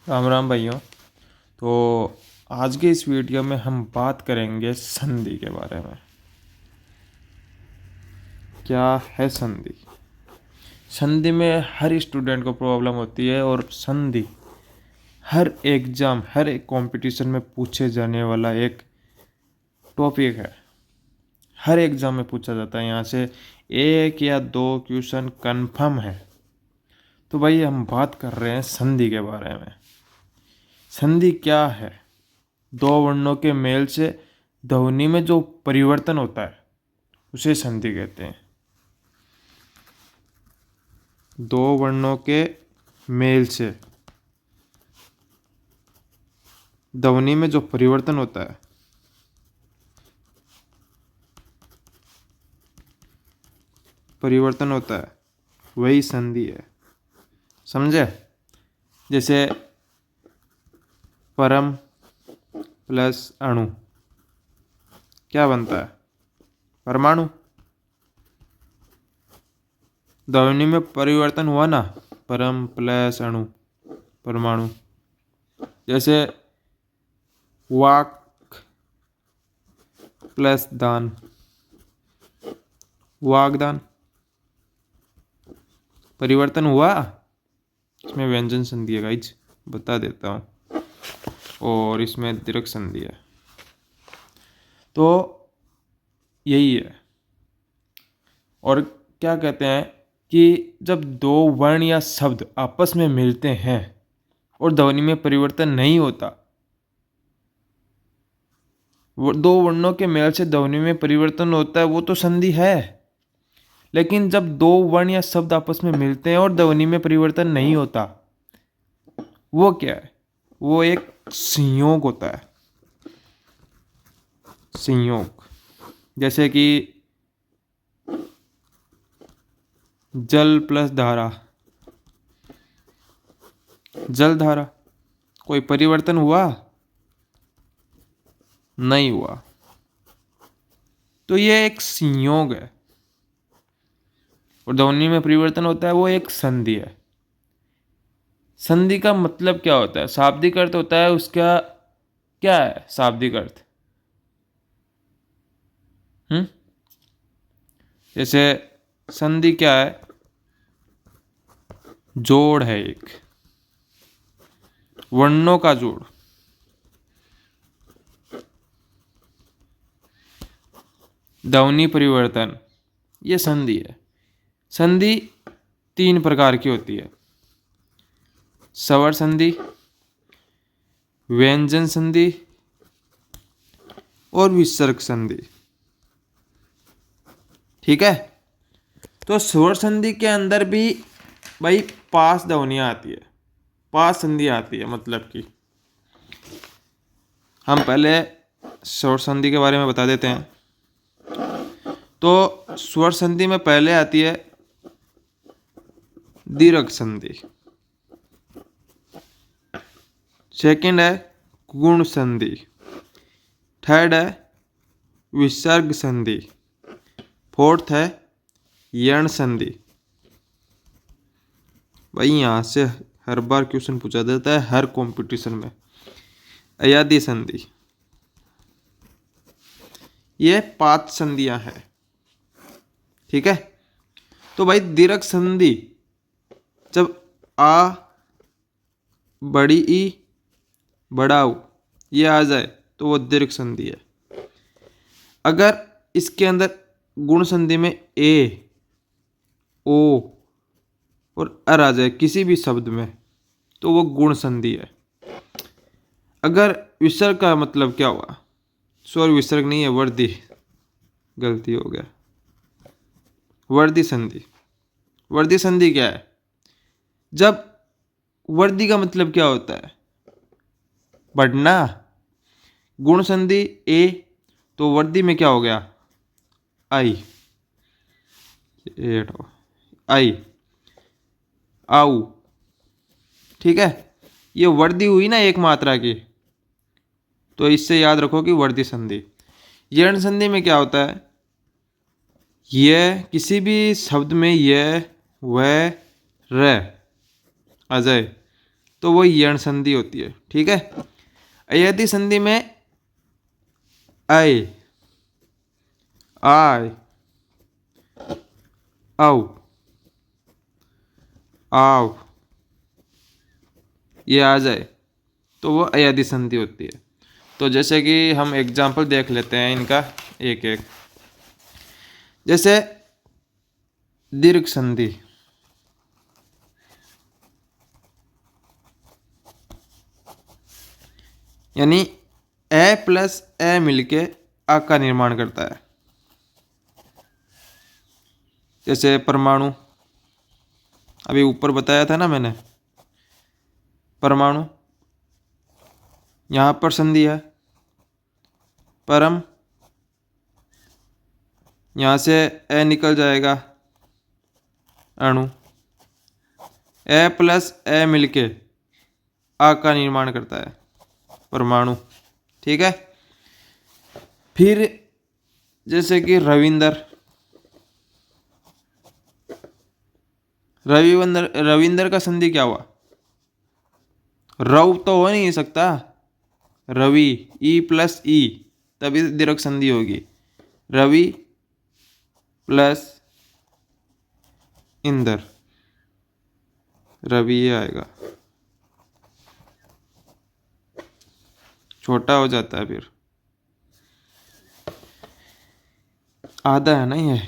राम राम भाइयों। तो आज के इस वीडियो में हम बात करेंगे संधि के बारे में। क्या है संधि? संधि में हर स्टूडेंट को प्रॉब्लम होती है और संधि हर एग्ज़ाम, हर एक कंपटीशन में पूछे जाने वाला एक टॉपिक है। हर एग्ज़ाम में पूछा जाता है, यहाँ से एक या दो क्वेश्चन कंफर्म है। तो भाई हम बात कर रहे हैं संधि के बारे में। संधि क्या है? दो वर्णों के मेल से ध्वनि में जो परिवर्तन होता है उसे संधि कहते हैं। दो वर्णों के मेल से ध्वनि में जो परिवर्तन होता है वही संधि है। समझे? जैसे परम प्लस अणु क्या बनता है? परमाणु। ध्वनि में परिवर्तन हुआ ना, परम प्लस अणु परमाणु। जैसे वाक प्लस दान वागदान, परिवर्तन हुआ। इसमें व्यंजन संधि है गाइज, बता देता हूँ, और इसमें दीर्घ संधि है। तो यही है। और क्या कहते हैं कि जब दो वर्ण या शब्द आपस में मिलते हैं और ध्वनि में परिवर्तन नहीं होता, वो दो वर्णों के मेल से ध्वनि में परिवर्तन होता है, वो तो संधि है। लेकिन जब दो वर्ण या शब्द आपस में मिलते हैं और ध्वनि में परिवर्तन नहीं होता, वो क्या है? वो एक संयोग होता है। संयोग। जैसे कि जल प्लस धारा, जल धारा, कोई परिवर्तन हुआ? नहीं हुआ। तो ये एक संयोग है। और ध्वनि में परिवर्तन होता है, वो एक संधि है। संधि का मतलब क्या होता है? शाब्दिक अर्थ होता है उसका। क्या है शाब्दिक अर्थ? जैसे संधि क्या है? जोड़ है, एक वर्णों का जोड़। ध्वनि परिवर्तन, ये संधि है। संधि तीन प्रकार की होती है: स्वर संधि, व्यंजन संधि और विसर्ग संधि। ठीक है? तो स्वर संधि के अंदर भी भाई पास ध्वनियाँ आती है, पास संधि आती है। मतलब कि हम पहले स्वर संधि के बारे में बता देते हैं। तो स्वर संधि में पहले आती है दीर्घ संधि, सेकंड है गुण संधि, थर्ड है विसर्ग संधि, फोर्थ है यण संधि। भाई यहाँ से हर बार क्वेश्चन पूछा जाता है, हर कंपटीशन में। अयादी संधि, ये 5 संधियां हैं। ठीक है? तो भाई दीर्घ संधि, जब आ बड़ी ई बड़ा ऊ ये आ जाए तो वो दीर्घ संधि है। अगर इसके अंदर गुण संधि में ए, ओ और अर आ जाए किसी भी शब्द में, तो वो गुण संधि है। अगर विसर्ग का मतलब क्या हुआ? स्वर विसर्ग नहीं है, वर्दी, गलती हो गया, वर्दी संधि। वर्दी संधि क्या है? जब वर्दी का मतलब क्या होता है? बढ़ना। गुण संधि ए, तो वर्दी में क्या हो गया? आई, आई, आऊ। ठीक है? ये वर्दी हुई ना एक मात्रा की, तो इससे याद रखो कि वर्दी संधि। यण संधि में क्या होता है? यह किसी भी शब्द में यह वह र आ जाए तो वो यण संधि होती है। ठीक है। अय्यदी संधि में अय, आय, औ, आव ये आ जाए तो वो अय्यदी संधि होती है। तो जैसे कि हम एग्जाम्पल देख लेते हैं इनका एक एक। जैसे दीर्घ संधि, यानी ए प्लस ए मिलके आ का निर्माण करता है। जैसे परमाणु, अभी ऊपर बताया था ना मैंने, परमाणु यहाँ पर संधि है, परम यहाँ से ए निकल जाएगा, अणु, ए प्लस ए मिलके आ का निर्माण करता है, परमाणु। ठीक है। फिर जैसे कि रविंदर, रविंदर का संधि क्या हुआ? रव तो हो नहीं सकता, रवि, ई प्लस ई, तभी दीर्घ संधि होगी। रवि प्लस इंदर, रवि ये आएगा, छोटा हो जाता है, फिर आधा है ना ये,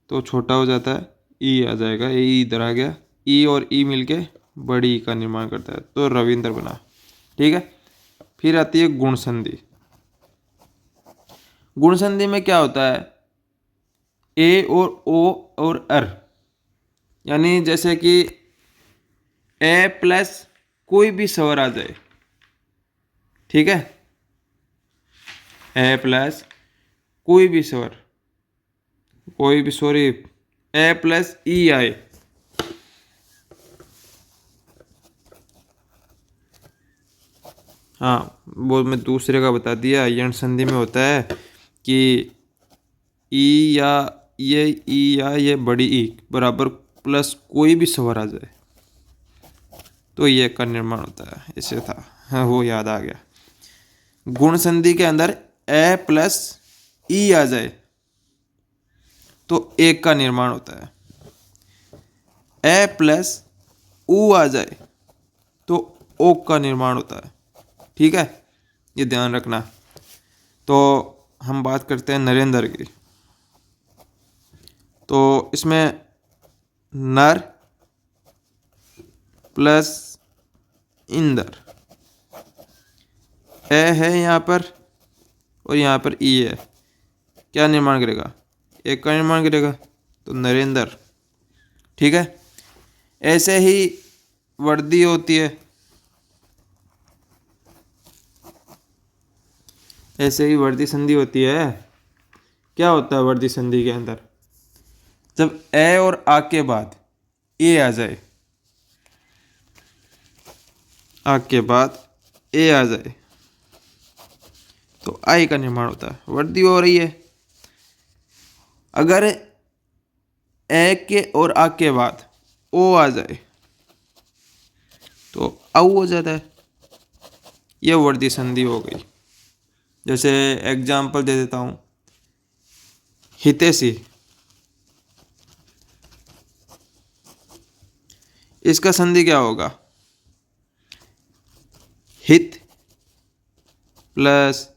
तो छोटा हो जाता है, ई आ जाएगा, ई इधर आ गया, ई और ई मिलके बड़ी ई का निर्माण करता है, तो रविंदर बना। ठीक है। फिर आती है गुण संधि। गुण संधि में क्या होता है? ए और ओ और अर, यानी जैसे कि ए प्लस कोई भी स्वर आ जाए। ठीक है। ए प्लस कोई भी स्वर, कोई भी, सॉरी, ए प्लस ई आए, हाँ वो मैं दूसरे का बता दिया। यण संधि में होता है कि ई या ये बड़ी ई बराबर प्लस कोई भी स्वर आ जाए तो ये का निर्माण होता है। ऐसे था, हाँ वो याद आ गया। गुण संधि के अंदर ए प्लस ई आ जाए तो एक का निर्माण होता है। ए प्लस ऊ आ जाए तो ओ का निर्माण होता है। ठीक है, ये ध्यान रखना। तो हम बात करते हैं नरेंद्र की। तो इसमें नर प्लस इंदर, ए है यहाँ पर और यहाँ पर ई है, क्या निर्माण करेगा? एक का निर्माण करेगा, तो नरेंद्र। ठीक है। ऐसे ही वर्दी होती है, ऐसे ही वर्दी संधि होती है। क्या होता है वर्दी संधि के अंदर? जब ए और आ के बाद ए आ जाए, आ के बाद ए आ जाए तो आई का निर्माण होता है, वर्दी हो रही है। अगर ए के और आ के बाद ओ आ जाए तो औ हो जाता है, यह वर्दी संधि हो गई। जैसे एग्जाम्पल दे देता हूं, हितैषी, इसका संधि क्या होगा? हित प्लस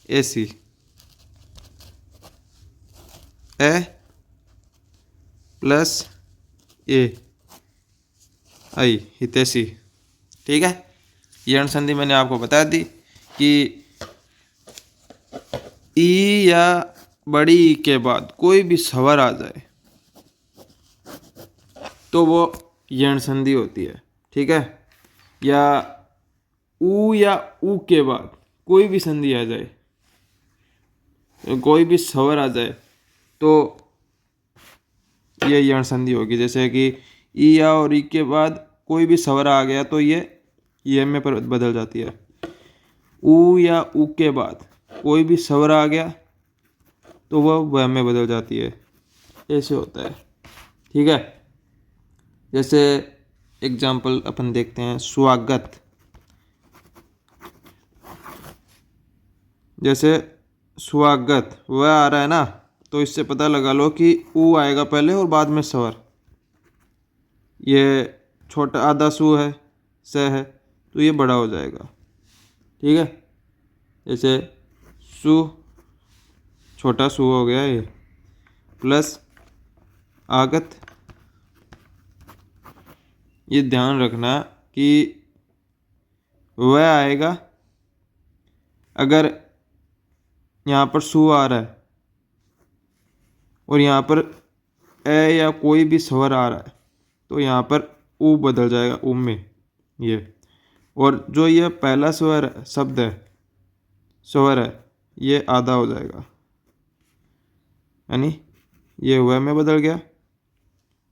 एसी, ए प्लस ए आई, हितैषी। ठीक है। यण संधि मैंने आपको बता दी कि ई या बड़ी ई के बाद कोई भी स्वर आ जाए तो वो यण संधि होती है। ठीक है। या ऊ के बाद कोई भी संधि आ जाए, कोई भी स्वर आ जाए तो ये यण संधि होगी। जैसे कि ई या और ई के बाद कोई भी स्वर आ गया तो ये में पर बदल जाती है। ऊ या ऊ के बाद कोई भी स्वर आ गया तो वह में बदल जाती है। ऐसे होता है। ठीक है। जैसे एग्जाम्पल अपन देखते हैं। स्वागत, जैसे स्वागत वह आ रहा है ना, तो इससे पता लगा लो कि ऊ आएगा पहले और बाद में स्वर। ये छोटा आधा सु है, स है, तो ये बड़ा हो जाएगा। ठीक है, जैसे सु, छोटा सु हो गया ये, प्लस आगत। ये ध्यान रखना कि वह आएगा अगर यहाँ पर सु आ रहा है और यहाँ पर ए या कोई भी स्वर आ रहा है, तो यहाँ पर ऊ बदल जाएगा ऊ में ये। और जो ये पहला स्वर शब्द है, स्वर है, ये आधा हो जाएगा, यानी ये व में बदल गया,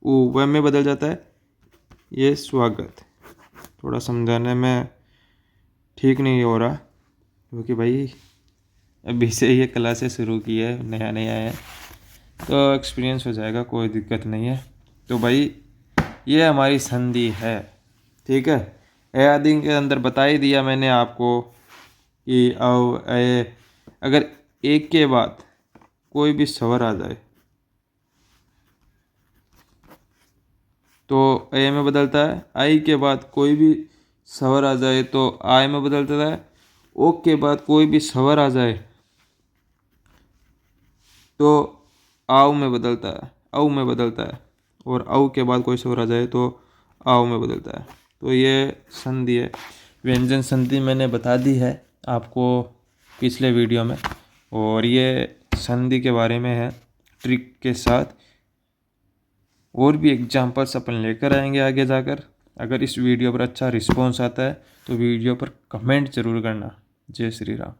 ऊ व में बदल जाता है। ये स्वागत। थोड़ा समझाने में ठीक नहीं हो रहा क्योंकि भाई अभी से ये क्लासेस शुरू की है, नया नया है, तो एक्सपीरियंस हो जाएगा, कोई दिक्कत नहीं है। तो भाई ये हमारी संधि है। ठीक है, ए आदि के अंदर बता ही दिया मैंने आपको कि अगर एक के बाद कोई भी स्वर आ जाए तो ए में बदलता है, आई के बाद कोई भी स्वर आ जाए तो आय में बदलता है, ओ के बाद कोई भी स्वर आ जाए तो आव में बदलता है, औ में बदलता है, और औ के बाद कोई स्वर आ जाए तो आव में बदलता है। तो ये संधि है। व्यंजन संधि मैंने बता दी है आपको पिछले वीडियो में, और ये संधि के बारे में है ट्रिक के साथ। और भी एग्जाम्पल्स अपन लेकर आएंगे आगे जाकर। अगर इस वीडियो पर अच्छा रिस्पॉन्स आता है तो वीडियो पर कमेंट जरूर करना। जय श्री राम।